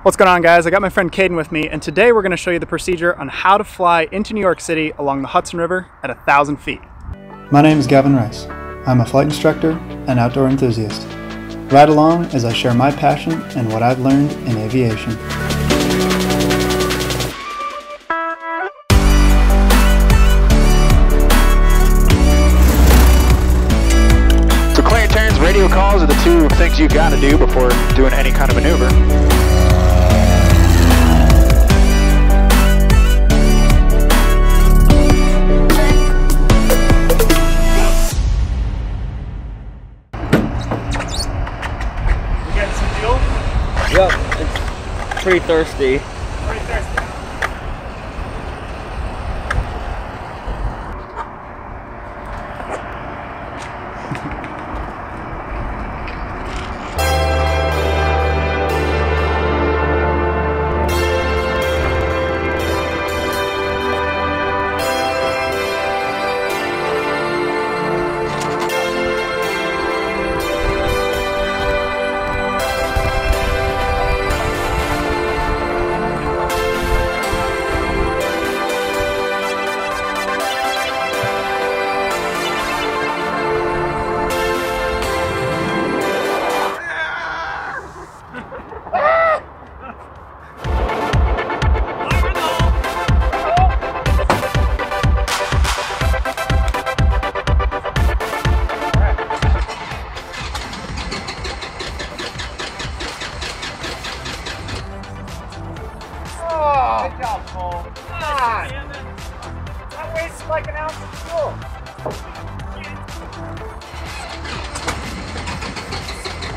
What's going on, guys? I got my friend Kaden with me, and today we're going to show you the procedure on how to fly into New York City along the Hudson River at 1,000 feet. My name is Gavin Rice. I'm a flight instructor and outdoor enthusiast. Ride along as I share my passion and what I've learned in aviation. So clear turns, radio calls are the two things you got to do before doing any kind of maneuver. Yep, it's pretty thirsty. Pretty thirsty. Good job, Cole. Come on. That wastes like an ounce of fuel.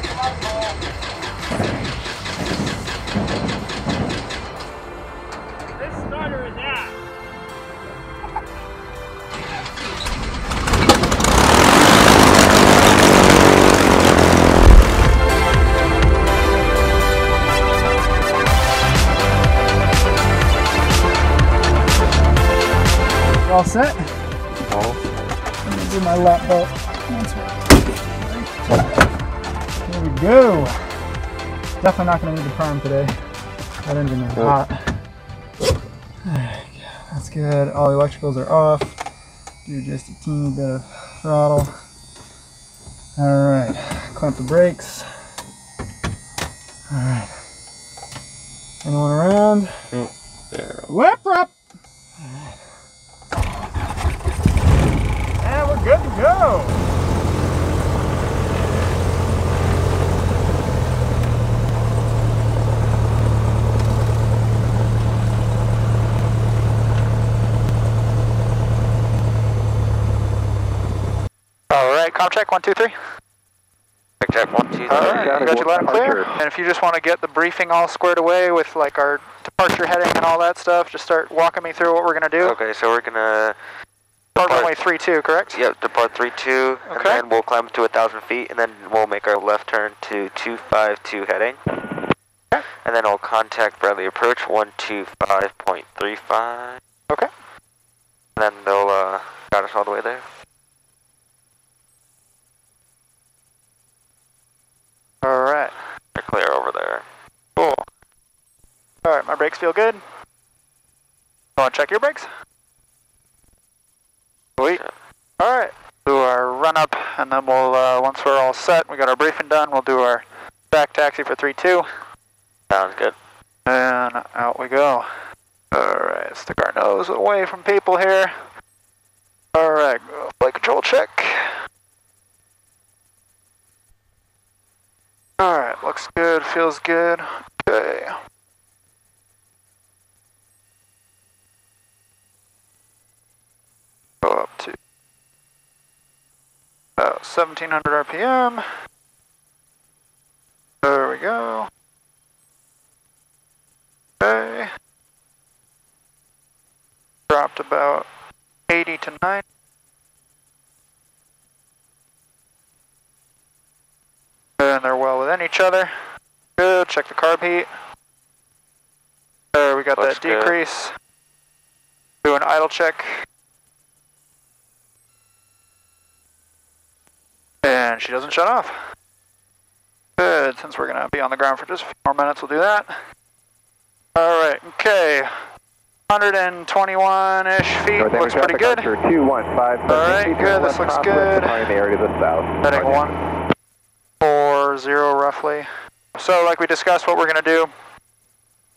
Come on, Cole. This starter is ass. All set? Let me do my lap belt. There we go. Definitely not going to need the perm today. That engine is hot. That's good. All the electricals are off. Do just a teeny bit of throttle. Alright. Clamp the brakes. Alright. Anyone around? There. Lap up! And we're good to go. All right, comm check, 1, 2, 3. Check 1, 2, 3. All right, got you loud and clear. And if you just want to get the briefing all squared away with like our departure heading and all that stuff, just start walking me through what we're going to do. Okay, so we're going to Depart runway 32, correct? Yep, depart 32, Okay. and then we'll climb to 1,000 feet, and then we'll make our left turn to 252 heading. Okay. And then we'll contact Bradley approach 125.35. Okay. And then they'll got us all the way there. All right. They're clear over there. Cool. All right, my brakes feel good. Want to check your brakes? Sweet. All right. Do our run up, and then we'll once we're all set, we got our briefing done. We'll do our back taxi for 3-2. Sounds good. And out we go. All right, stick our nose away from people here. All right, flight control check. All right, looks good, feels good. Okay. Go up to about 1,700 RPM. There we go. Okay. Dropped about 80 to 90. And they're well within each other. Good, check the carb heat. There, we got Looks that decrease. Good. Do an idle check. And she doesn't shut off. Good, since we're gonna be on the ground for just a few more minutes, we'll do that. Alright, okay. 121-ish feet, looks pretty good. 215. Alright, good, this looks good. The area to the south. Heading 140 roughly. So like we discussed, what we're going to do,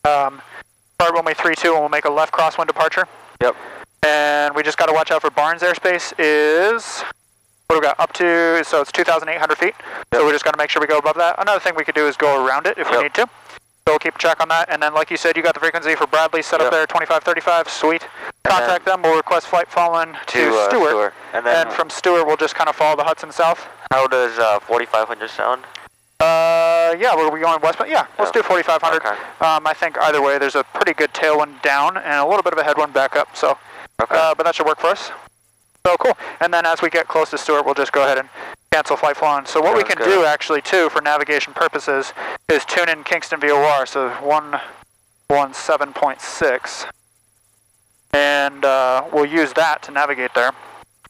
start runway 32 and we'll make a left crosswind departure. Yep. And we just got to watch out for Barnes airspace is, what do we got, up to, so it's 2,800 feet. So we just got to make sure we go above that. Another thing we could do is go around it if we need to. So we'll keep a check on that. And then like you said, you got the frequency for Bradley set up there, 2535, sweet. Contact them, we'll request flight following to Stewart. And then from Stewart, we'll just kind of follow the Hudson south. How does 4500 sound? Yeah, were we going westbound? Yeah, let's do 4500. Okay. I think either way, there's a pretty good tailwind down and a little bit of a headwind back up. So, but that should work for us. So cool. And then as we get close to Stewart, we'll just go ahead and cancel flight flying. So what we can do actually too for navigation purposes is tune in Kingston VOR, so 117.6. And we'll use that to navigate there.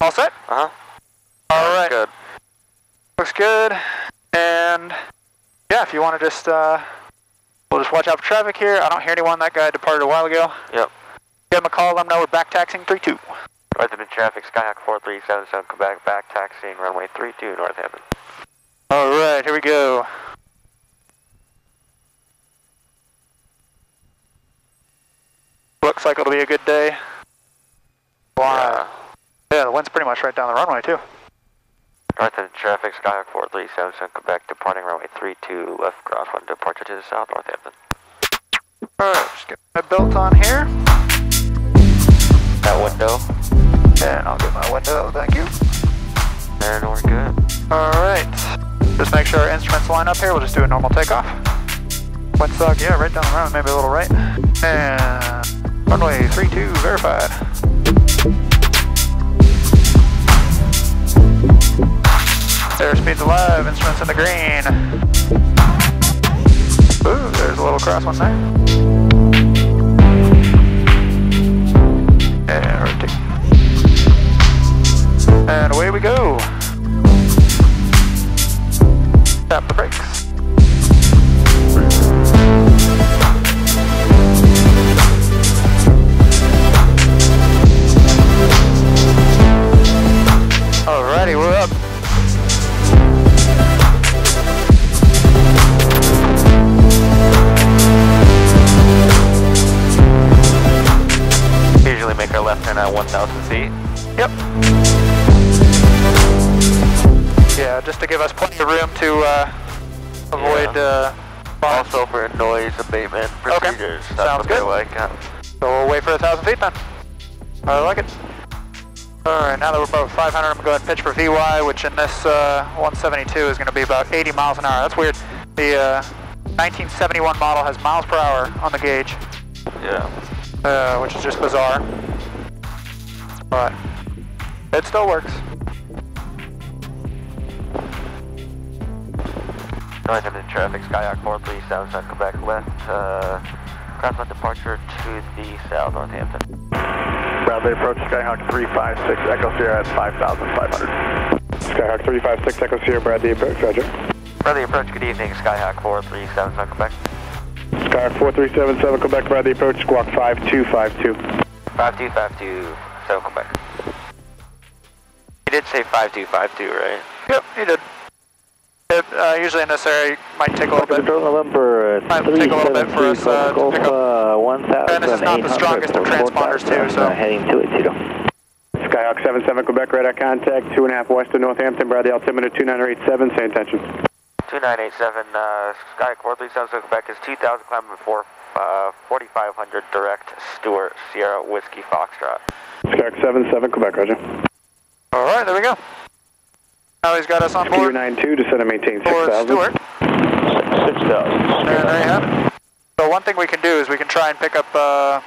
All set? Uh-huh. All right. Good. Looks good. And yeah, if you want to just, we'll just watch out for traffic here. I don't hear anyone. That guy departed a while ago. Yep. Give him a call, let him know we're back taxiing 32. Northampton traffic, Skyhawk 4377, Quebec, back taxiing runway 32 Northampton. All right, here we go. Looks like it'll be a good day. Wow. Yeah, the wind's pretty much right down the runway too. Northampton traffic, Skyhawk 4377, Quebec, departing runway 32, left crosswind departure to the south, Northampton. All right, just get my belt on here. That window. And I'll get my window, thank you. And we're good. Alright. Just make sure our instruments line up here. We'll just do a normal takeoff. Windsock, yeah, right down the road, maybe a little right. And runway 32 verified. Airspeed's alive, instruments in the green. Ooh, there's a little crosswind there. And rotate. And away we go. Tap the brakes. Alrighty, we're up. Usually make our left turn at 1,000 feet. Yep. Yeah, just to give us plenty of room to avoid. Also for noise abatement procedures. Okay. Sounds good. So we'll wait for 1,000 feet then. I like it. Alright, now that we're about 500, I'm going to go ahead and pitch for VY, which in this 172 is going to be about 80 miles an hour. That's weird. The 1971 model has miles per hour on the gauge. Yeah. Which is just bizarre. But it still works. Northampton traffic, Skyhawk 4377, Quebec, left, crosswind departure to the south, Northampton. Bradley approach, Skyhawk 356, Echo Sierra at 5,500. Skyhawk 356, Echo Sierra, Bradley approach, roger. Bradley approach, good evening, Skyhawk 4377, Quebec. Skyhawk 4377, Quebec, Bradley approach, squawk 5252. 5252, so Quebec. You did say 5252, right? Yep, he did. It, usually in this area, it might take a little bit. November, might take a little bit for us to pick up. And this is not the strongest of transponders too, so. Heading to it, Tito. Skyhawk 77, Quebec, radar contact, 2.5 west of Northampton, Bradley altimeter 2987, say attention. 2987, Skyhawk 4377, Quebec is 2,000 climbing before 4,500 direct, Stewart, Sierra, Whiskey, Foxtrot. Skyhawk 77, Quebec, roger. Alright, there we go. Now he's got us on board. 92, descend and maintain 6,000. Stewart. 6,000. And there you have it. So one thing we can do is we can try and pick up, yeah,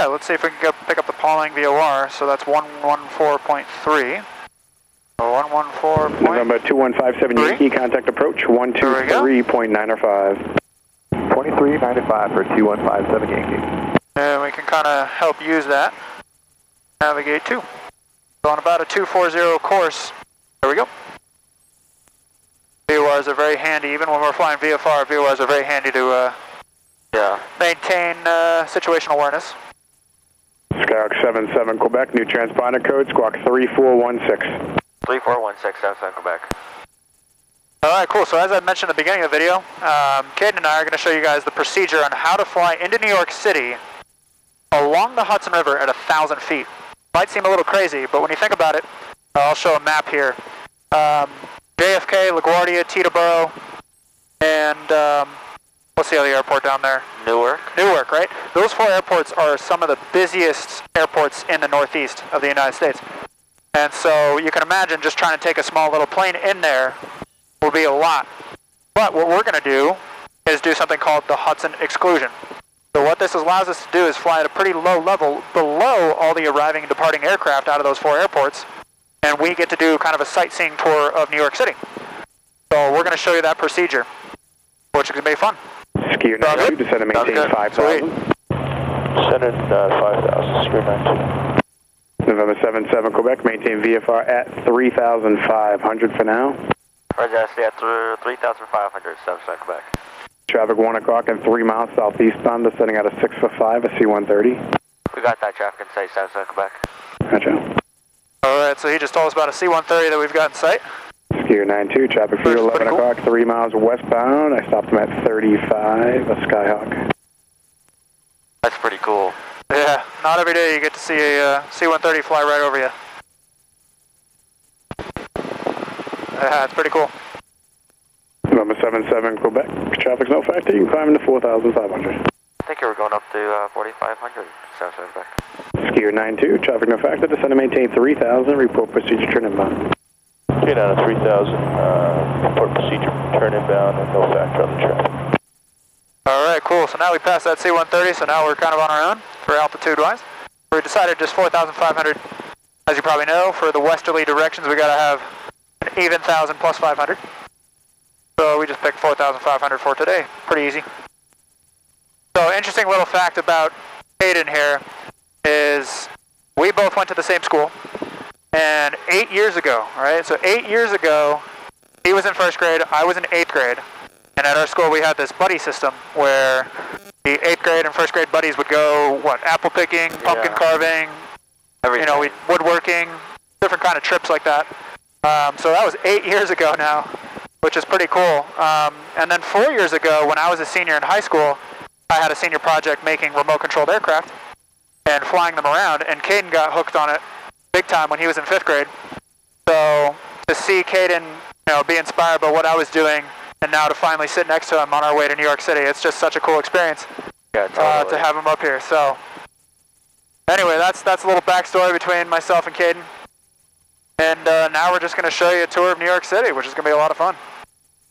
let's see if we can pick up the Pauling VOR. So that's 114.3. 114. November 2157 Yankee, contact approach 123.905. 2395 for 2157 Yankee. And we can kind of help use that. Navigate to. So on about a 240 course. There we go. VORs are very handy, even when we're flying VFR, VORs are very handy to situational awareness. Skyhawk 77 Quebec, new transponder code, squawk 3416. 3416, 77 Quebec. Alright, cool. So as I mentioned at the beginning of the video, Kaden and I are going to show you guys the procedure on how to fly into New York City along the Hudson River at 1,000 feet. Might seem a little crazy, but when you think about it, I'll show a map here. JFK, LaGuardia, Teterboro, and what's the other airport down there? Newark. Newark, right? Those 4 airports are some of the busiest airports in the northeast of the United States. And so you can imagine just trying to take a small little plane in there will be a lot. But what we're going to do is do something called the Hudson Exclusion. So what this allows us to do is fly at a pretty low level below all the arriving and departing aircraft out of those 4 airports, and we get to do kind of a sightseeing tour of New York City. So we're going to show you that procedure, which is going to be fun. Skier 92, descend and maintain 5,000. Descend at 5,000, Skier 92. November 77 Quebec, maintain VFR at 3,500 for now. Roger, stay at 3,500, 77 Quebec. Traffic 1 o'clock and 3 miles southeastbound, descending out of 6 for 5, a C-130. We got that traffic in sight, 77 Quebec. Gotcha. Alright, so he just told us about a C-130 that we've got in sight. Skier 92, traffic for 11 o'clock, 3 miles westbound. I stopped him at 35, a Skyhawk. That's pretty cool. Yeah, not every day you get to see a C-130 fly right over you. Yeah, it's pretty cool. Number 77 Quebec, traffic's no factor, you can climb into 4,500. I think you were going up to 4,500, 77 Quebec. Skier 92, traffic no factor, descend and maintain 3,000, report procedure, turn inbound. Okay, down to 3,000, report procedure, turn inbound, and no factor on the traffic. Alright, cool. So now we passed that C-130, so now we're kind of on our own for altitude-wise. We decided just 4,500. As you probably know, for the westerly directions, we got to have an even 1,000 plus 500. So we just picked 4,500 for today. Pretty easy. So interesting little fact about Kaden here is we both went to the same school. And 8 years ago, alright, so 8 years ago, he was in 1st grade, I was in 8th grade. And at our school we had this buddy system where the 8th grade and 1st grade buddies would go, apple picking, pumpkin carving, everything. You know, woodworking, different kind of trips like that. So that was 8 years ago now, which is pretty cool. And then 4 years ago, when I was a senior in high school, I had a senior project making remote-controlled aircraft and flying them around, and Kaden got hooked on it big time when he was in 5th grade. So to see Kaden, be inspired by what I was doing, and now to finally sit next to him on our way to New York City, it's just such a cool experience. Yeah, totally. To have him up here. So anyway, that's a little backstory between myself and Kaden. And now we're just going to show you a tour of New York City, which is going to be a lot of fun.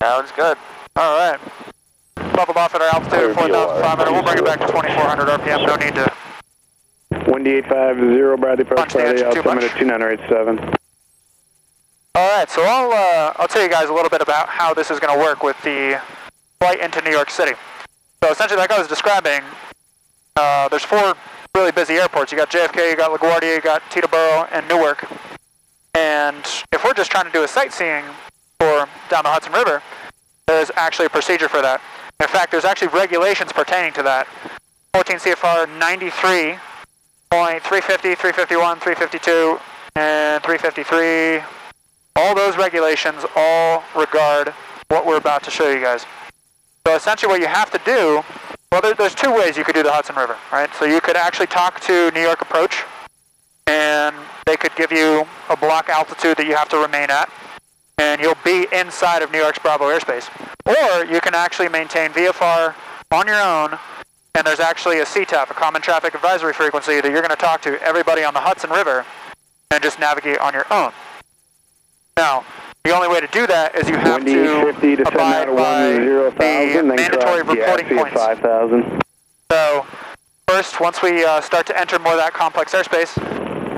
Sounds good. All right. Leveled off at our altitude of 4,500. We'll bring it back to 2,400 RPM. No need to Windy 850, Bradley, approach punch the Friday, engine too much. altimeter 2987. All right, so I'll tell you guys a little bit about how this is going to work with the flight into New York City. So essentially, like I was describing, there's 4 really busy airports. You got JFK, you got LaGuardia, you got Teterboro, and Newark. And if we're just trying to do a sightseeing tour down the Hudson River, there's actually a procedure for that. In fact, there's actually regulations pertaining to that. 14 CFR 93.350, 351, 352, and 353. All those regulations all regard what we're about to show you guys. So essentially what you have to do, well, there's 2 ways you could do the Hudson River, right? So you could actually talk to New York Approach, and they could give you a block altitude that you have to remain at, and you'll be inside of New York's Bravo airspace. Or you can actually maintain VFR on your own, and there's actually a CTAF, a Common Traffic Advisory Frequency, that you're going to talk to everybody on the Hudson River and just navigate on your own. Now, the only way to do that is you have to abide by the mandatory reporting points. 5,000. So, first, once we start to enter more of that complex airspace,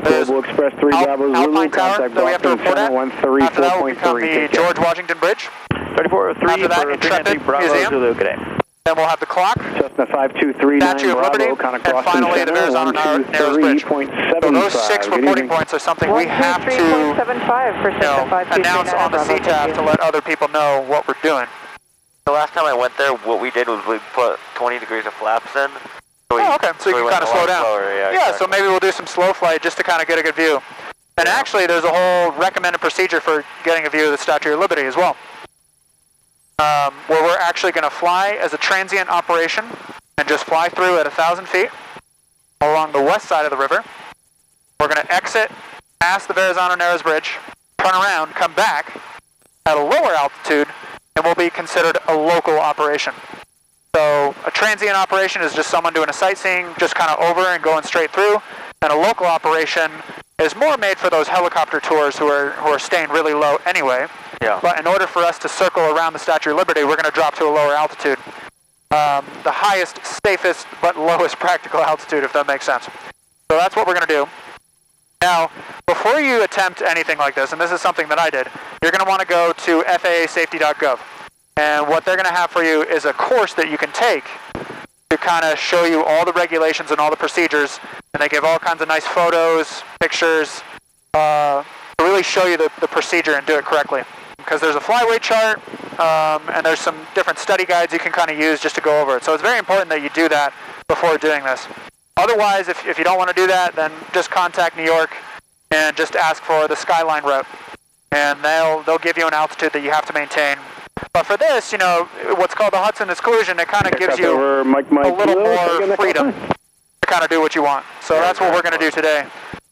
there's Global Express 3 Bravo Zulu, Alpine Tower contact that we have to Boston report at. 713, After that will become 4.3. the George Washington Bridge. 3403 After that, for Intrepid Bravo Museum. Zulu, good day. Then we'll have the clock, Cessna 5239 Statue of Liberty, Bravo, contact and Boston finally the Arizona Narrows Bridge. So those 6 reporting points are something we have to announce on the CTAF to let other people know what we're doing. The last time I went there, what we did was we put 20 degrees of flaps in, Oh, okay, so you can kind of slow down. Slower, yeah, exactly. So maybe we'll do some slow flight just to kind of get a good view. And actually, there's a whole recommended procedure for getting a view of the Statue of Liberty as well. Where we're actually going to fly as a transient operation and just fly through at 1,000 feet along the west side of the river. We're going to exit past the Verrazano Narrows Bridge, turn around, come back at a lower altitude, and will be considered a local operation. So a transient operation is just someone doing a sightseeing, just kind of over and going straight through, and a local operation is more made for those helicopter tours who are staying really low anyway. Yeah. But in order for us to circle around the Statue of Liberty, we're going to drop to a lower altitude. The highest, safest, but lowest practical altitude, if that makes sense. So that's what we're going to do. Now, before you attempt anything like this, and this is something that I did, you're going to want to go to FAASafety.gov. And what they're going to have for you is a course that you can take to kind of show you all the regulations and all the procedures. And they give all kinds of nice photos, pictures, to really show you the procedure and do it correctly. Because there's a flyweight chart, and there's some different study guides you can kind of use just to go over it. So it's very important that you do that before doing this. Otherwise, if you don't want to do that, then just contact New York and just ask for the Skyline route. And they'll give you an altitude that you have to maintain. But for this, you know, what's called the Hudson Exclusion, it kind of gives you a little more freedom to kind of do what you want. So that's what we're going to do today,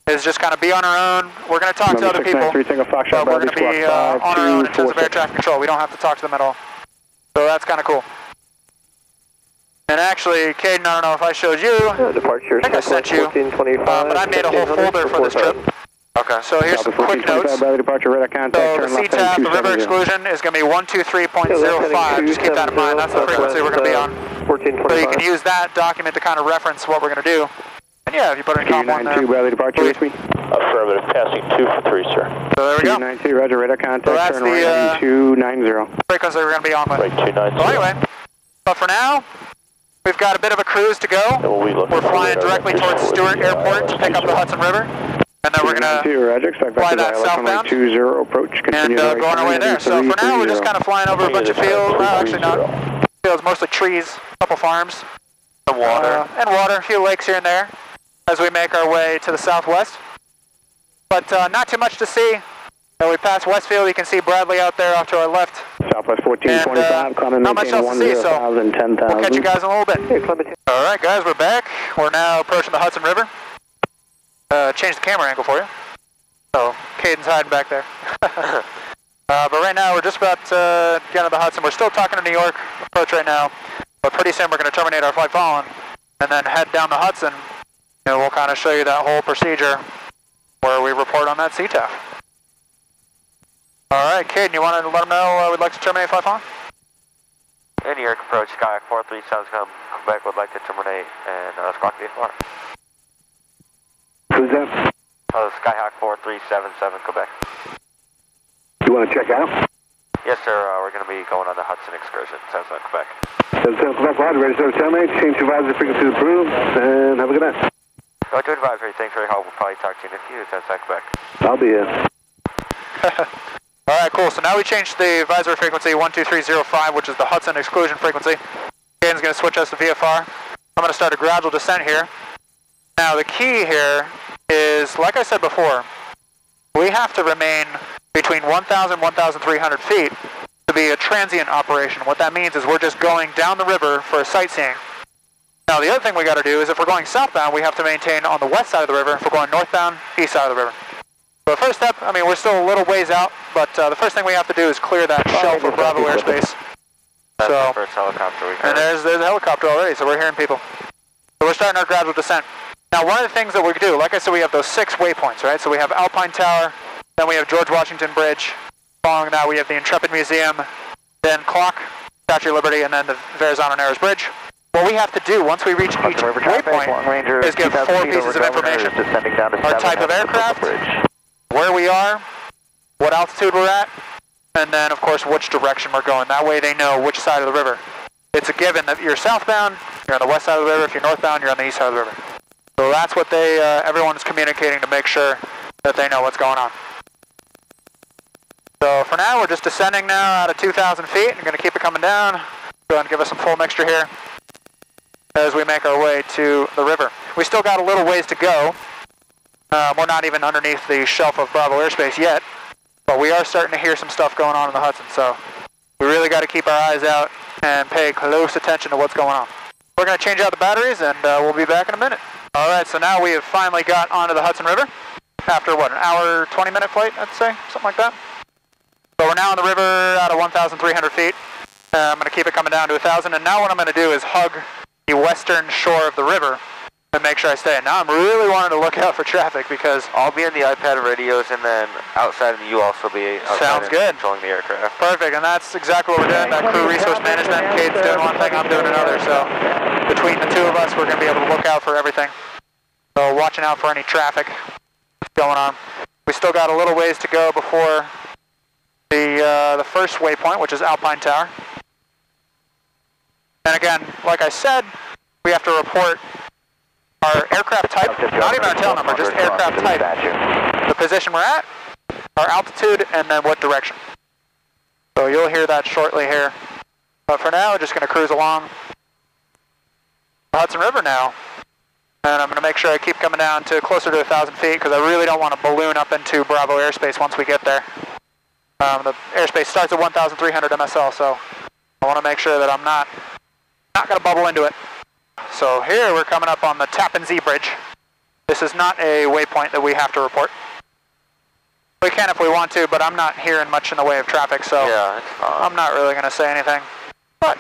is just kind of be on our own. We're going to talk to other people, but we're going to be on our own in terms of air traffic control. We don't have to talk to them at all. So that's kind of cool. And actually, Kaden, I don't know if I showed you, I think I sent you, but I made a whole folder for this trip. Okay. So here's some quick notes. So the CTAF, the river exclusion, is going to be 123.05. Just keep that in mind. That's the frequency we're going to be on. So you can use that document to kind of reference what we're going to do. And yeah, if you put it in column 1 there. 292, Bradley departure with me. Affirmative, passing 2 for 3, sir. So there we go. 292, roger, radar contact, So that's turn right, 290. frequency we're going to be on with. Right, 290. So anyway, but for now, we've got a bit of a cruise to go. We're flying directly towards Stewart Airport to pick up the Hudson River. And then we're going to fly that southbound and go on our way there. So for now, we're just kind of flying over a bunch of fields. Well, actually not. Fields, mostly trees, a couple farms. Some water. And water, a few lakes here and there as we make our way to the southwest. But not too much to see. We pass Westfield, you can see Bradley out there off to our left. Southwest 1425, climbing not much else to see, so we'll catch you guys in a little bit. Alright guys, we're back. We're now approaching the Hudson River. Change the camera angle for you. So, Caden's hiding back there. But right now, we're just about to get into the Hudson. We're still talking to New York approach right now. But pretty soon, we're going to terminate our flight following and then head down the Hudson. And we'll kind of show you that whole procedure where we report on that CTAF. Alright, Caden, you want to let them know we'd like to terminate flight following? New York approach, Skyhawk 43 sounds Quebec would like to terminate, and Squawk VFR. Who's that? Skyhawk 4377, Quebec. You want to check out? Yes, sir. We're going to be going on the Hudson excursion, Southern Quebec. Southern Quebec, roger, ready to terminate, change advisory frequency approved, and have a good night. Go to advisory, thanks for your help. We'll probably talk to you in a few, Southern Quebec. I'll be here. Alright, cool. So now we changed the advisory frequency 123.05, which is the Hudson exclusion frequency. Caden's going to switch us to VFR. I'm going to start a gradual descent here. Now the key here is, like I said before, we have to remain between 1,000 and 1,300 feet to be a transient operation. What that means is we're just going down the river for sightseeing. Now the other thing we got to do is if we're going southbound, we have to maintain on the west side of the river. If we're going northbound, east side of the river. So the first step, I mean, we're still a little ways out, but the first thing we have to do is clear that shelf of Bravo airspace. That's the first helicopter we heard. And there's a helicopter already, so we're hearing people. So we're starting our gradual descent. Now, one of the things that we do, like I said, we have those 6 waypoints, right? So we have Alpine Tower, then we have George Washington Bridge. Following that, we have the Intrepid Museum, then Clock, Statue of Liberty, and then the Verrazano Narrows Bridge. What we have to do once we reach each waypoint is give 4 pieces of information. Our type of aircraft, where we are, what altitude we're at, and then, of course, which direction we're going. That way they know which side of the river. It's a given that you're southbound, you're on the west side of the river. If you're northbound, you're on the east side of the river. So that's what everyone is communicating to make sure that they know what's going on. So for now, we're just descending now out of 2,000 feet. I'm going to keep it coming down. Go ahead and give us some full mixture here. as we make our way to the river. We still got a little ways to go. We're not even underneath the shelf of Bravo airspace yet, but we are starting to hear some stuff going on in the Hudson, so we really got to keep our eyes out and pay close attention to what's going on. We're going to change out the batteries, and we'll be back in a minute. All right, so now we have finally got onto the Hudson River after, what, an hour, 20-minute flight, I'd say, something like that. So we're now on the river out of 1,300 feet. I'm going to keep it coming down to 1,000, and now what I'm going to do is hug the western shore of the river and make sure I stay. Now I'm really wanting to look out for traffic because I'll be in the iPad radios, and then outside of you also be outside. Sounds good. Controlling the aircraft. Perfect, and that's exactly what we're doing. That crew resource management. Cade's doing one thing, I'm doing another. So between the two of us, we're going to be able to look out for everything. So watching out for any traffic going on. We still got a little ways to go before the first waypoint, which is Alpine Tower. And again, like I said, we have to report our aircraft type, not even our tail number, just aircraft type, the position we're at, our altitude, and then what direction. So you'll hear that shortly here. But for now, we're just going to cruise along the Hudson River now. And I'm going to make sure I keep coming down to closer to 1,000 feet because I really don't want to balloon up into Bravo airspace once we get there. The airspace starts at 1,300 MSL, so I want to make sure that I'm not going to bubble into it. So here we're coming up on the Tappan Zee Bridge. This is not a waypoint that we have to report. We can if we want to, but I'm not hearing much in the way of traffic, so yeah, it's fine. I'm not really going to say anything. But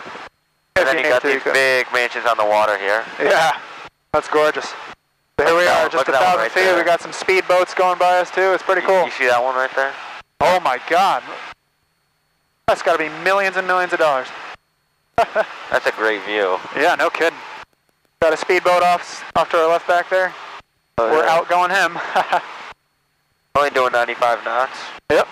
and then you got these big mansions on the water here. Yeah, that's gorgeous. So here we are, just 1,000 feet. There. We got some speedboats going by us too. It's pretty cool. You see that one right there? Oh my God. That's got to be millions and millions of dollars. That's a great view. Yeah, no kidding. Got a speedboat off to our left back there. Oh, we're outgoing him. Only doing 95 knots. Yep.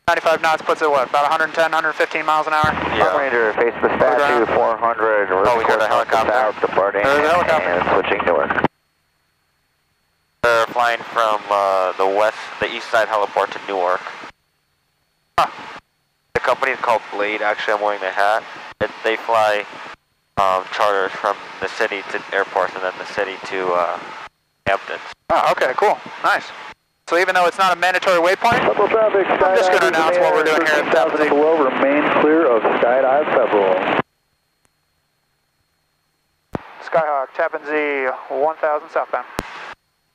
95 knots puts it, what, about 110, 115 miles an hour? Yeah. Ranger, face the statue, 400. Oh, we got a helicopter. Out, departing. There's a helicopter. And switching north. They're flying from the east side heliport to Newark. Huh. The company is called Blade. Actually, I'm wearing the hat. They fly charters from the city to airports and then the city to Hamptons. Oh, okay, cool. Nice. So even though it's not a mandatory waypoint, traffic, I'm just going to announce what we're doing here at Tappan Zee. Below, remain clear of Skydive Federal. Skyhawk, Tappan Zee, 1,000 southbound.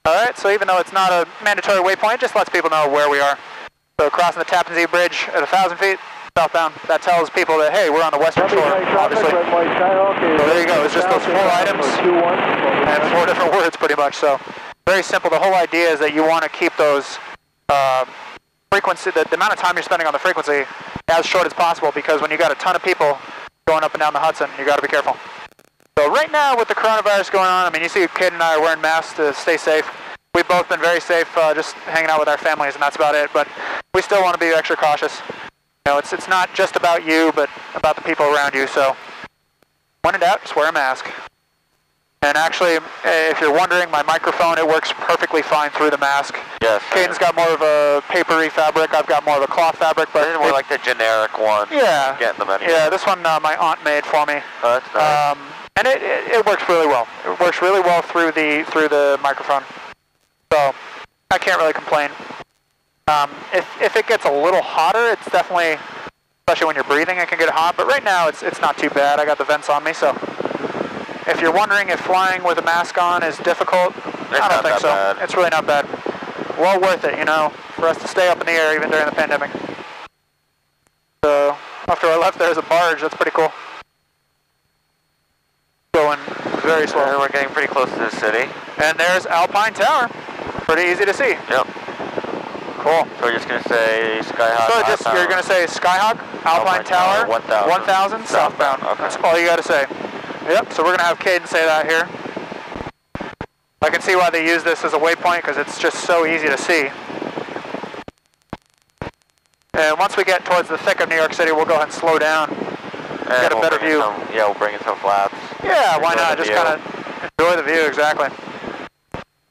Alright, so even though it's not a mandatory waypoint, it just lets people know where we are. So crossing the Tappan Zee Bridge at 1,000 feet southbound, that tells people that, hey, we're on the western shore, obviously. So there you go, it's just those 4 items and 4 different words pretty much. So very simple. The whole idea is that you want to keep those frequency, the amount of time you're spending on the frequency as short as possible, because when you got a ton of people going up and down the Hudson, you got to be careful. So right now with the coronavirus going on, I mean, you see Kaden and I are wearing masks to stay safe. We've both been very safe, just hanging out with our families, and that's about it. But we still want to be extra cautious. You know, it's not just about you, but about the people around you. So when in doubt, just wear a mask. And actually, if you're wondering, my microphone, it works perfectly fine through the mask. Yes. Caden's got more of a papery fabric. I've got more of a cloth fabric. But this is more like the generic one. Yeah. Getting them anyway. Yeah, this one my aunt made for me. Oh, that's nice. And it works really well. It works really well through the microphone. So I can't really complain. If it gets a little hotter, it's definitely, especially when you're breathing, it can get hot. But right now, it's not too bad. I got the vents on me, so. If you're wondering if flying with a mask on is difficult, I don't think so. Bad. It's really not bad. Well worth it, you know, for us to stay up in the air even during the pandemic. So, after I left, there's a barge. That's pretty cool. Going very slow. And we're getting pretty close to the city. And there's Alpine Tower. Pretty easy to see. Yep. Cool. So we're just going to say Skyhawk. So you're going to say Skyhawk, Alpine Tower, 1,000 southbound. Okay. That's all you got to say. Yep, so we're going to have Kaden say that here. I can see why they use this as a waypoint, because it's just so easy to see. And once we get towards the thick of New York City, we'll go ahead and slow down. Get a better view. We'll bring in some flaps. Yeah, why not? Just kind of enjoy the view, exactly.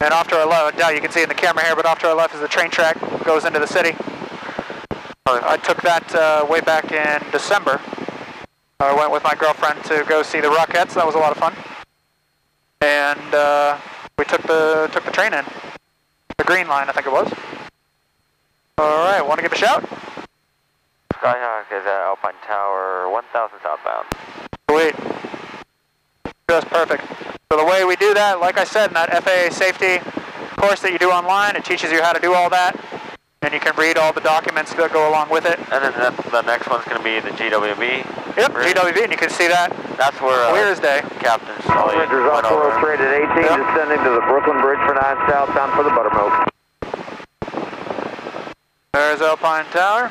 And off to our left, now you can see in the camera here, but off to our left is the train track, goes into the city. I took that way back in December. I went with my girlfriend to go see the Rockettes. That was a lot of fun. and we took the train in. The green line, I think it was. All right, want to give a shout? Skyhawk is at Alpine Tower, 1000 southbound. Sweet. Just perfect. So the way we do that, like I said, in that FAA Safety Course that you do online, it teaches you how to do all that, and you can read all the documents that go along with it. And then the next one's going to be the GWB. Yep, bridge. GWB, and you can see that. That's where clear as day. Captain Sully went over. Straight at 18, yep. Descending to the Brooklyn Bridge for 9 southbound for the Buttermilk. There's Alpine Tower.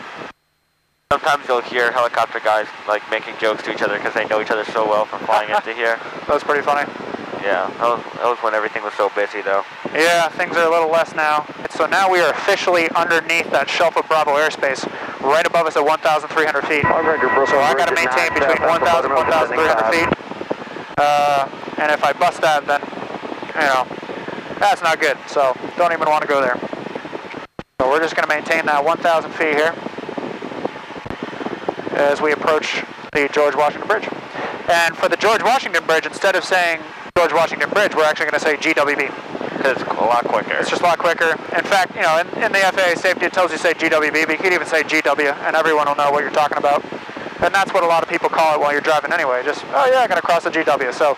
Sometimes you'll hear helicopter guys like making jokes to each other because they know each other so well from flying into here. That was pretty funny. Yeah, that was when everything was so busy though. Yeah, things are a little less now. So now we are officially underneath that shelf of Bravo airspace, right above us at 1,300 feet. So I got to maintain between 1,000 and 1,300 feet. And if I bust that, then, you know, that's not good. So don't even want to go there. So we're just going to maintain that 1,000 feet here as we approach the George Washington Bridge. And for the George Washington Bridge, instead of saying George Washington Bridge, we're actually going to say GWB. Because it's a lot quicker. It's just a lot quicker. In fact, you know, in the FAA safety, it tells you to say GWB, but you could even say GW, and everyone will know what you're talking about. And that's what a lot of people call it while you're driving anyway. Just, oh yeah, I'm going to cross the GW. So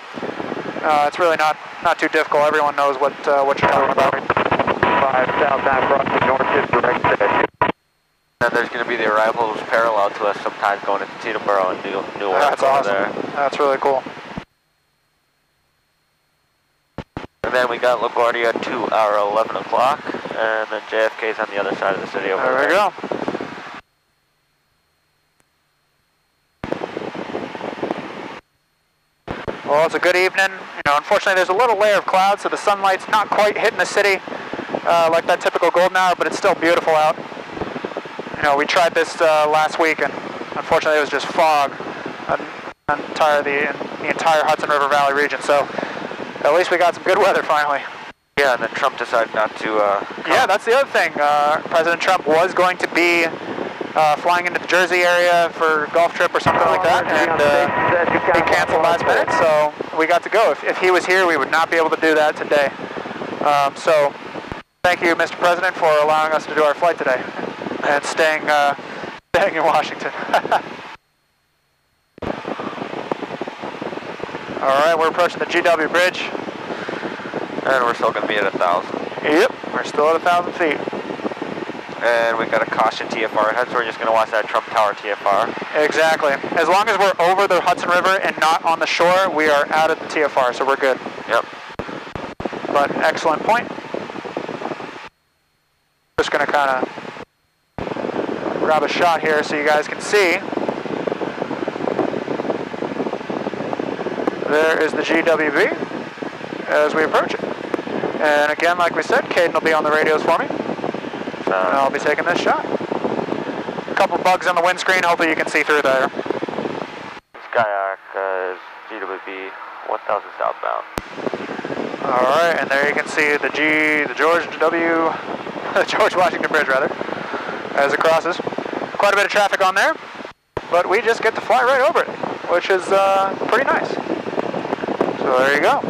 it's really not too difficult. Everyone knows what you're talking about. 5 southbound crossing north, direct to And there's going to be the arrivals parallel to us sometimes going into Teterboro and Newark. That's awesome. There. That's really cool. And then we got LaGuardia to our 11 o'clock, and then JFK's on the other side of the city over there. There we go. Well, it's a good evening. You know, unfortunately, there's a little layer of clouds, so the sunlight's not quite hitting the city like that typical golden hour, but it's still beautiful out. You know, we tried this last week, and unfortunately, it was just fog the entire Hudson River Valley region. So at least we got some good weather finally. Yeah, and then Trump decided not to Yeah, that's the other thing. President Trump was going to be flying into the Jersey area for a golf trip or something like that, and he canceled last minute, so we got to go. If he was here, we would not be able to do that today. So thank you, Mr. President, for allowing us to do our flight today and staying in Washington. All right, we're approaching the GW Bridge. And we're still going to be at 1,000. Yep, we're still at 1,000 feet. And we got a caution TFR ahead, so we're just going to watch that Trump Tower TFR. Exactly. As long as we're over the Hudson River and not on the shore, we are out of the TFR, so we're good. Yep. But excellent point. Just going to kind of grab a shot here so you guys can see. There is the GWB as we approach it. And again, like we said, Kaden will be on the radios for me. And I'll be taking this shot. A couple bugs on the windscreen, hopefully you can see through there. Skyhawk is GWB 1000 southbound. Alright, and there you can see the George Washington Bridge rather, as it crosses. Quite a bit of traffic on there, but we just get to fly right over it, which is pretty nice. So there you go.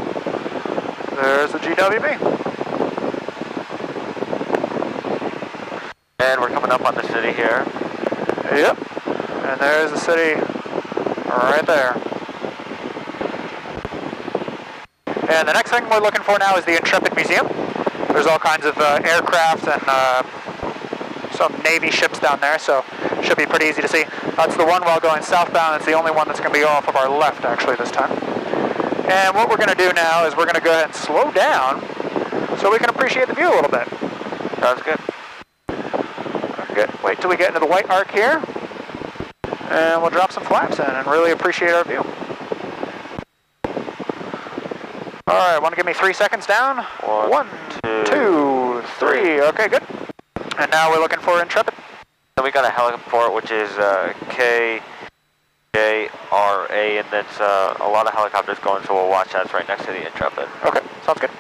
There's the GWB. And we're coming up on the city here. Yep. And there's the city right there. And the next thing we're looking for now is the Intrepid Museum. There's all kinds of aircraft and some Navy ships down there, so should be pretty easy to see. That's the one while going southbound. It's the only one that's going to be off of our left, actually, this time. And what we're going to do now is we're going to go ahead and slow down so we can appreciate the view a little bit. Sounds good. Okay, wait till we get into the white arc here, and we'll drop some flaps in and really appreciate our view. All right, want to give me 3 seconds down? One, two, three. Okay, good. And now we're looking for Intrepid. Then we got a heliport, which is KJRA, and that's a lot of helicopters going, so we'll watch that. It's right next to the Intrepid. Okay, sounds good.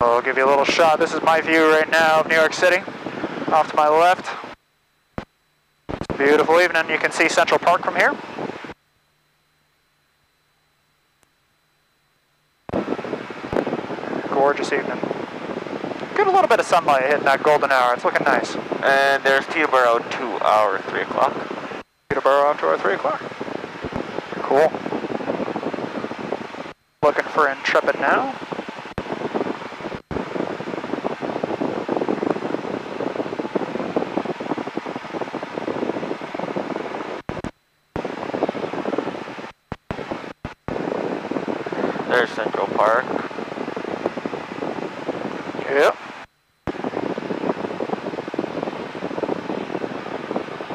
I'll give you a little shot. This is my view right now of New York City. Off to my left. It's a beautiful evening. You can see Central Park from here. gorgeous evening. Get a little bit of sunlight hitting that golden hour. It's looking nice. And there's Teterboro to our 3 o'clock. Teterboro out to our 3 o'clock. Cool. Looking for Intrepid now. There's Central Park. Yep.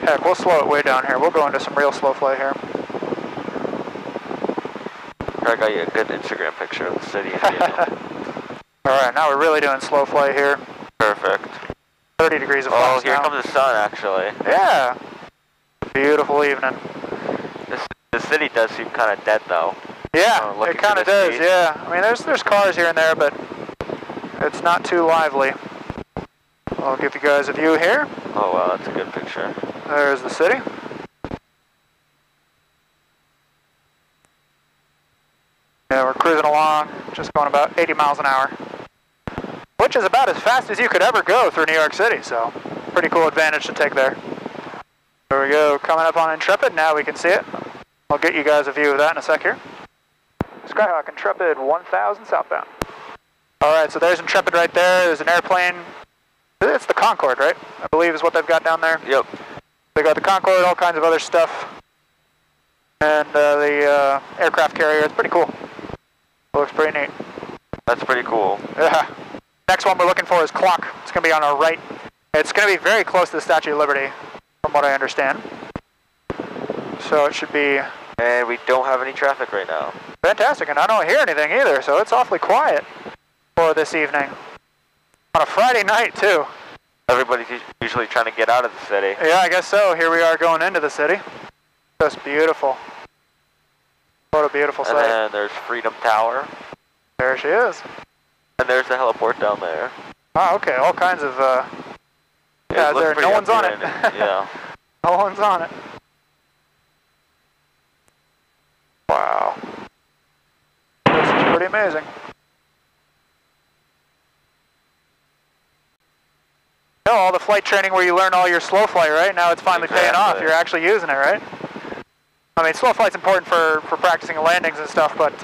Heck, we'll slow it way down here. We'll go into some real slow flight here. I got you a good Instagram picture of the city. Alright, now we're really doing slow flight here. Perfect. 30 degrees of flux here now. comes the sun, actually. Yeah. Beautiful evening. The city does seem kind of dead, though. Yeah, it kind of does, yeah. I mean, there's cars here and there, but it's not too lively. I'll give you guys a view here. Oh, wow, that's a good picture. There's the city. Yeah, we're cruising along, just going about 80 miles an hour, which is about as fast as you could ever go through New York City, so pretty cool advantage to take there. There we go, coming up on Intrepid, now we can see it. I'll get you guys a view of that in a sec here. Skyhawk Intrepid 1000 southbound. Alright, so there's Intrepid right there. There's an airplane. It's the Concorde, right? I believe is what they've got down there. Yep. They got the Concorde, all kinds of other stuff. And the aircraft carrier. It's pretty cool. Looks pretty neat. That's pretty cool. Yeah. Next one we're looking for is Clock. It's going to be on our right. It's going to be very close to the Statue of Liberty, from what I understand. So it should be... And we don't have any traffic right now. Fantastic, and I don't hear anything either, so it's awfully quiet for this evening. On a Friday night, too. Everybody's usually trying to get out of the city. Yeah, I guess so. Here we are going into the city. Just beautiful. What a beautiful sight. And then there's Freedom Tower. There she is. And there's the heliport down there. Oh, okay, all kinds of... yeah, there. No one's on it. Yeah. No one's on it. Wow. This is pretty amazing. You know, all the flight training where you learn all your slow flight, right? Now it's finally paying off. You're actually using it, right? I mean, slow flight's important for practicing landings and stuff, but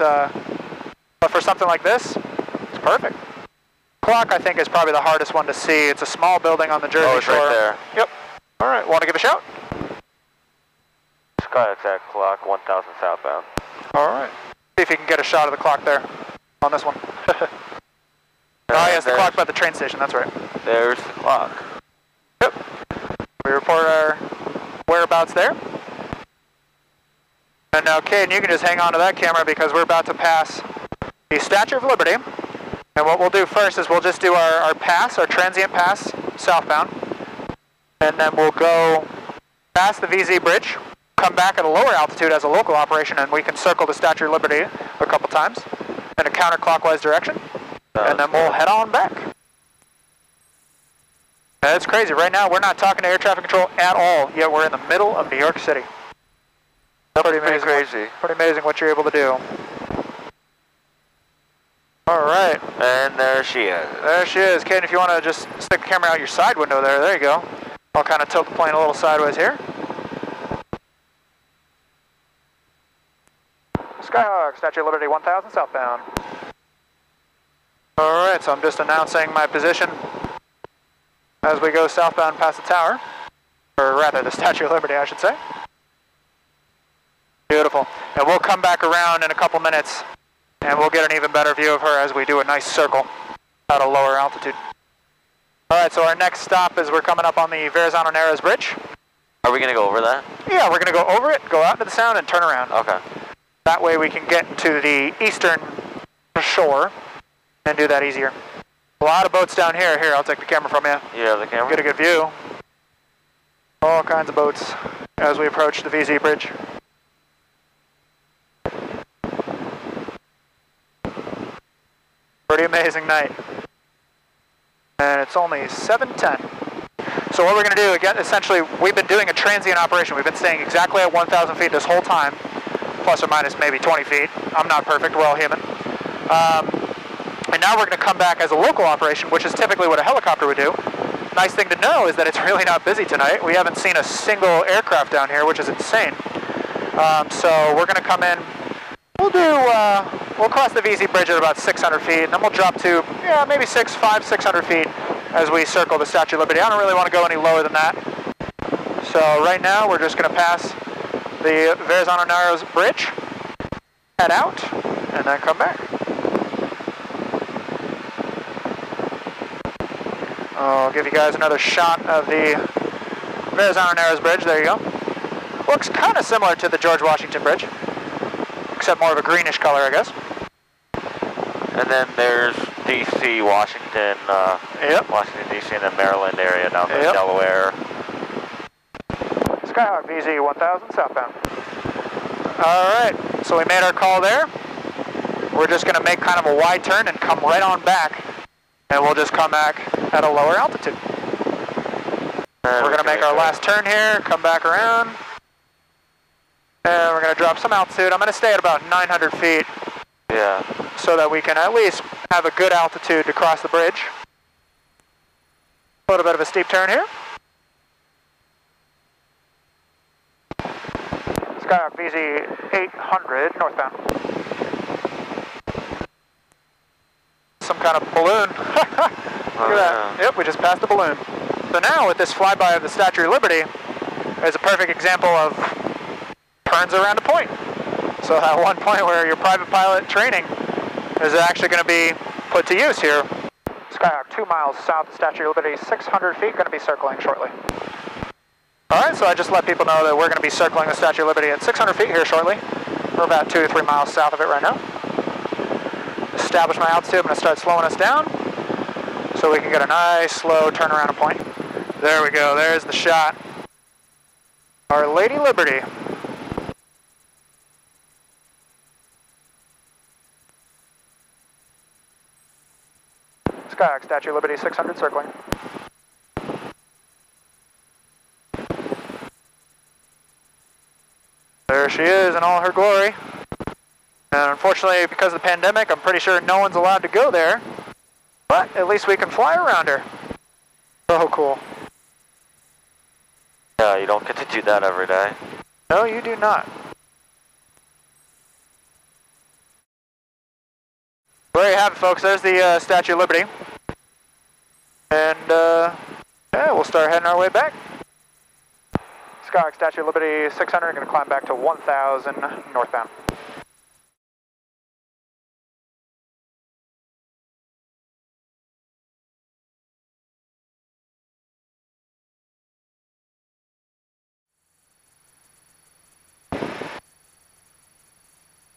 for something like this, it's perfect. Clock, I think, is probably the hardest one to see. It's a small building on the Jersey Shore. Right there. Yep. All right, want to give a shout? Skyhawk at Clock 1000 southbound. All right. See if you can get a shot of the clock there on this one. Oh, yes, the clock by the train station. That's right. There's the clock. Yep. We report our whereabouts there. And now, Kaden, you can just hang on to that camera because we're about to pass the Statue of Liberty. And what we'll do first is we'll just do our pass, our transient pass, southbound. And then we'll go past the VZ Bridge, come back at a lower altitude as a local operation, and we can circle the Statue of Liberty a couple times in a counterclockwise direction. And then we'll head on back. And it's crazy. Right now, we're not talking to air traffic control at all, yet we're in the middle of New York City. Pretty amazing. Crazy. Pretty amazing what you're able to do. All right. And there she is. There she is. Kaden, if you want to just stick the camera out your side window there you go. I'll kind of tilt the plane a little sideways here. Skyhawk, Statue of Liberty 1000 southbound. All right, so I'm just announcing my position as we go southbound past the tower. Or rather, the Statue of Liberty, I should say. Beautiful. And we'll come back around in a couple minutes and we'll get an even better view of her as we do a nice circle at a lower altitude. All right, so our next stop is we're coming up on the Verrazano Narrows Bridge. Are we going to go over that? Yeah, we're going to go over it, go out into the sound, and turn around. Okay. That way we can get to the eastern shore and do that easier. A lot of boats down here. Here, I'll take the camera from you. You have the camera? Get a good view. All kinds of boats as we approach the VZ Bridge. Pretty amazing night. And it's only 7:10. So what we're going to do, again, essentially, we've been doing a transient operation. We've been staying exactly at 1,000 feet this whole time, plus or minus maybe 20 feet. I'm not perfect, we're all human. mean, now we're going to come back as a local operation, which is typically what a helicopter would do. Nice thing to know is that it's really not busy tonight. We haven't seen a single aircraft down here, which is insane. So we're going to come in. We'll cross the VZ bridge at about 600 feet, and then we'll drop to, yeah, maybe 600 feet as we circle the Statue of Liberty. I don't really want to go any lower than that. So right now we're just going to pass the Verrazano Narrows Bridge, head out, and then come back. I'll give you guys another shot of the Verrazano Narrows Bridge. There you go. Looks kind of similar to the George Washington Bridge, except more of a greenish color, I guess. And then there's DC, Washington, Washington DC, and the Maryland area down there, Delaware. Skyhawk VZ 1000 southbound. Alright, so we made our call there. We're just going to make kind of a wide turn and come right on back. And we'll just come back at a lower altitude. We're going to make our last turn here, come back around. And we're going to drop some altitude. I'm going to stay at about 900 feet. Yeah. So that we can at least have a good altitude to cross the bridge. A little bit of a steep turn here. Skyhawk VZ 800 northbound. Some kind of balloon. Look at that. Yep, we just passed a balloon. So now with this flyby of the Statue of Liberty is a perfect example of turns around a point. So that one point where your private pilot training is actually going to be put to use here. Skyhawk 2 miles south of Statue of Liberty, 600 feet, going to be circling shortly. Alright, so I just let people know that we're going to be circling the Statue of Liberty at 600 feet here shortly. We're about 2 to 3 miles south of it right now. Establish my altitude. I'm going to start slowing us down so we can get a nice slow turn around a point. There we go. There's the shot. Our Lady Liberty. Skyhawk Statue of Liberty 600 circling. There she is in all her glory. And unfortunately, because of the pandemic, I'm pretty sure no one's allowed to go there. But at least we can fly around her. So cool. Yeah, you don't get to do that every day. No, you do not. There you have it, folks. There's the Statue of Liberty. And yeah, we'll start heading our way back. Skyhawk Statue of Liberty 600, going to climb back to 1000 northbound.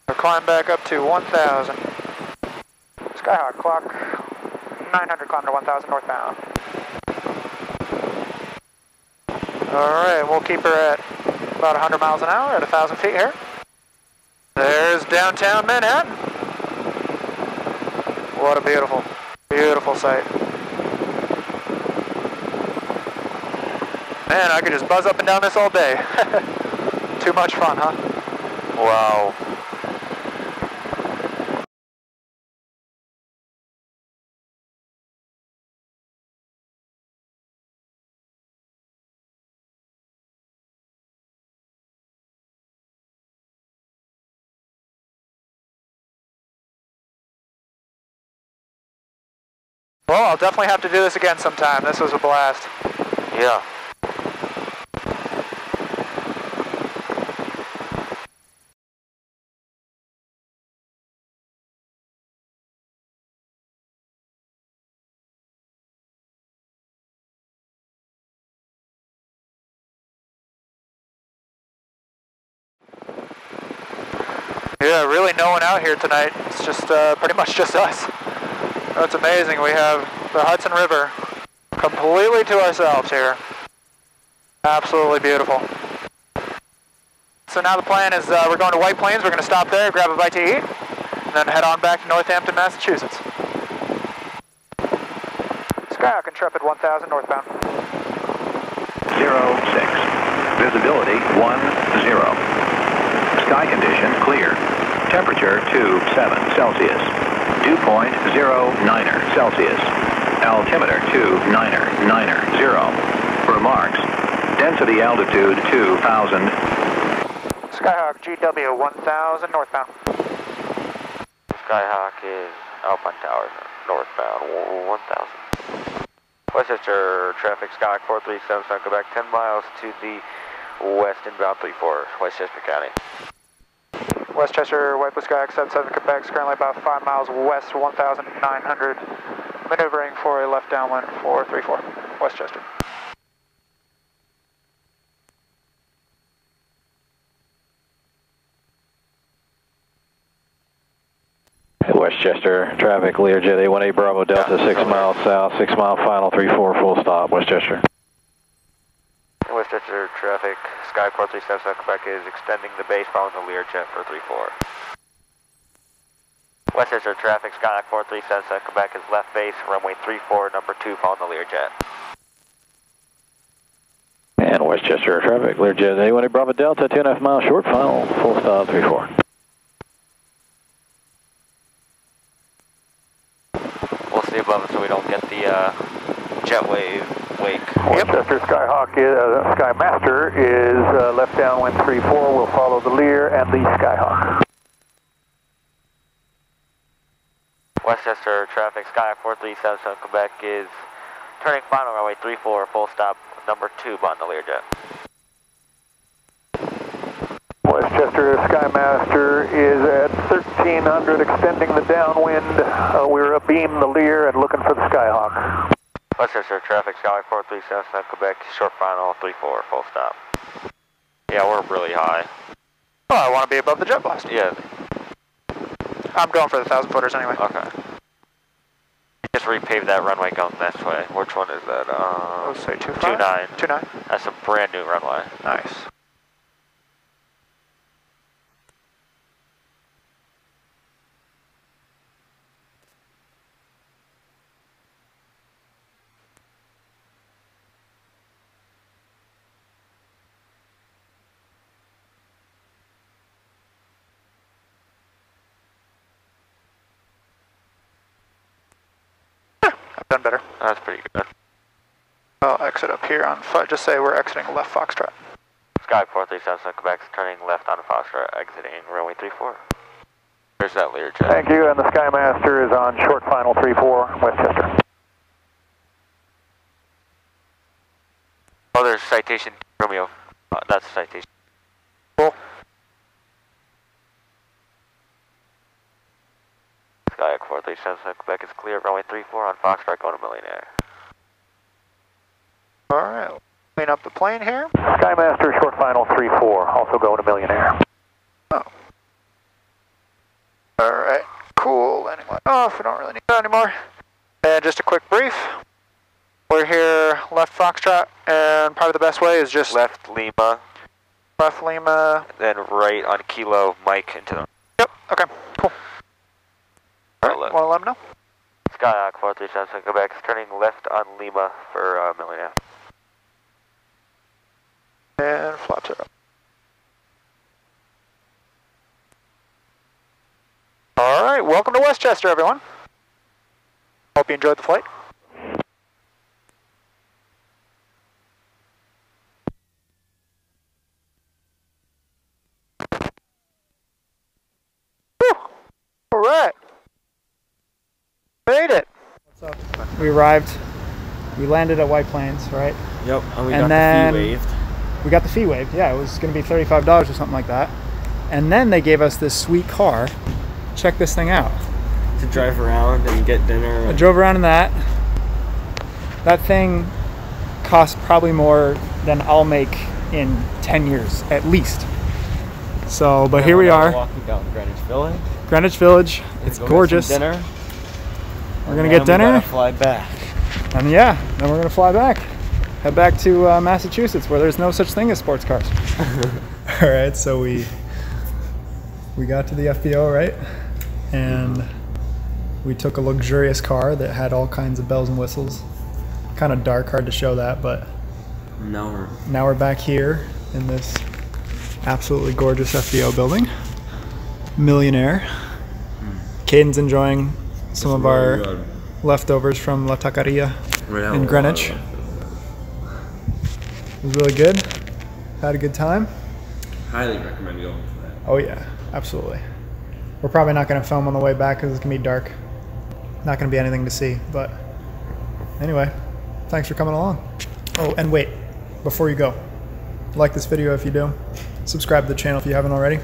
We'll climb back up to 1000. Skyhawk clock 900, climb to 1000 northbound. Alright, we'll keep her at about 100 miles an hour at 1,000 feet here. There's downtown Manhattan. What a beautiful, beautiful sight. Man, I could just buzz up and down this all day. Too much fun, huh? Wow. Well, I'll definitely have to do this again sometime. This was a blast. Yeah. Yeah, really no one out here tonight. It's just pretty much just us. That's amazing. We have the Hudson River completely to ourselves here. Absolutely beautiful. So now the plan is we're going to White Plains. We're going to stop there, grab a bite to eat, and then head on back to Northampton, Massachusetts. Skyhawk Intrepid 1000 northbound. 06. Visibility 10. Sky conditions clear. Temperature 27 Celsius. dew point 090 Celsius. Altimeter 29090. Remarks. Density altitude 2000. Skyhawk GW 1000 northbound. Skyhawk is Alpine Towers, northbound 1000. Westchester traffic, Skyhawk 4377 Quebec, 10 miles to the west inbound 34, Westchester County. Westchester, White Blue Skyhawk 77 Quebec, currently about 5 miles west, 1,900. Maneuvering for a left downwind 434, Westchester. Westchester traffic, Learjet A18 Bravo Delta, 6 miles south, 6 mile final, 34 full stop, Westchester. Westchester traffic, Sky 4377 Quebec is extending the base following the Learjet for 34. Westchester traffic, Sky 4377 Quebec is left base, runway 34, number 2 following the Learjet. And Westchester traffic, Learjet A18 Bravo Delta, 2.5 miles short final, full stop, 34. We'll see above us so we don't get the jet wave wake. Westchester Skyhawk, Skymaster is left downwind 34. We'll follow the Lear and the Skyhawk. Westchester traffic, Sky 4377 Quebec is turning final runway 34, full stop, number 2 on the Learjet. Westchester Skymaster is at 1300, extending the downwind. We're abeam the Lear and looking for the Skyhawk. Westchester traffic, Sky 4377 Quebec, short final 34, full stop. Yeah, we're really high. Oh, I want to be above the jet blast. Yeah. I'm going for the 1,000-footers anyway. Okay. Just repave that runway going this way. Which one is that? Let's say 25? 29. 29. That's a brand new runway. Nice. Done better. That's pretty good. I'll exit up here on foot. Just say we're exiting left Foxtrot. Sky 4377 Quebec is turning left on Foxtrot, exiting runway 34. There's that Learjet. Thank you, and the Skymaster is on short final 34, Westchester. Oh, there's citation Romeo. That's a citation. Cool. Sky 4377 Quebec is clear, runway 34 on Foxtrot, going to Millionaire. Alright, clean up the plane here. Skymaster short final 34, also going to Millionaire. Oh. Alright, cool. Landing light off, we don't really need that anymore. And just a quick brief. We're here left Foxtrot, and probably the best way is just Left Lima, left Lima. then right on Kilo Mike into the... Yep, okay, cool. Alright, want to let them know? Skyhawk 4377 Quebec is turning left on Lima for Millionaire. And flaps are up. Alright, welcome to Westchester, everyone. Hope you enjoyed the flight. Alright. Made it. What's up? We arrived. We landed at White Plains, right? Yep, and we And got then- the fee waived. We got the fee waived. Yeah, it was going to be $35 or something like that. And then they gave us this sweet car. Check this thing out. To drive around and get dinner. I drove around in that. That thing cost probably more than I'll make in 10 years, at least. So, but here we are. Walking down Greenwich Village. Greenwich Village. It's gorgeous. Dinner. We're going to get dinner. We gotta fly back. And yeah, then we're going to fly back. Head back to Massachusetts, where there's no such thing as sports cars. All right, so we got to the FBO, right? And we took a luxurious car that had all kinds of bells and whistles. Kind of dark, hard to show that, but Now we're back here in this absolutely gorgeous FBO building. Millionaire. Caden's enjoying some of our leftovers from La Taqueria in Greenwich. It was really good. Had a good time. Highly recommend going for that. Oh yeah, absolutely. We're probably not going to film on the way back because it's going to be dark. Not going to be anything to see, but anyway, thanks for coming along. Oh, and wait, before you go, like this video if you do. Subscribe to the channel if you haven't already.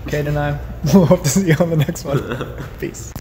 Kaden and I will hope to see you on the next one. Peace.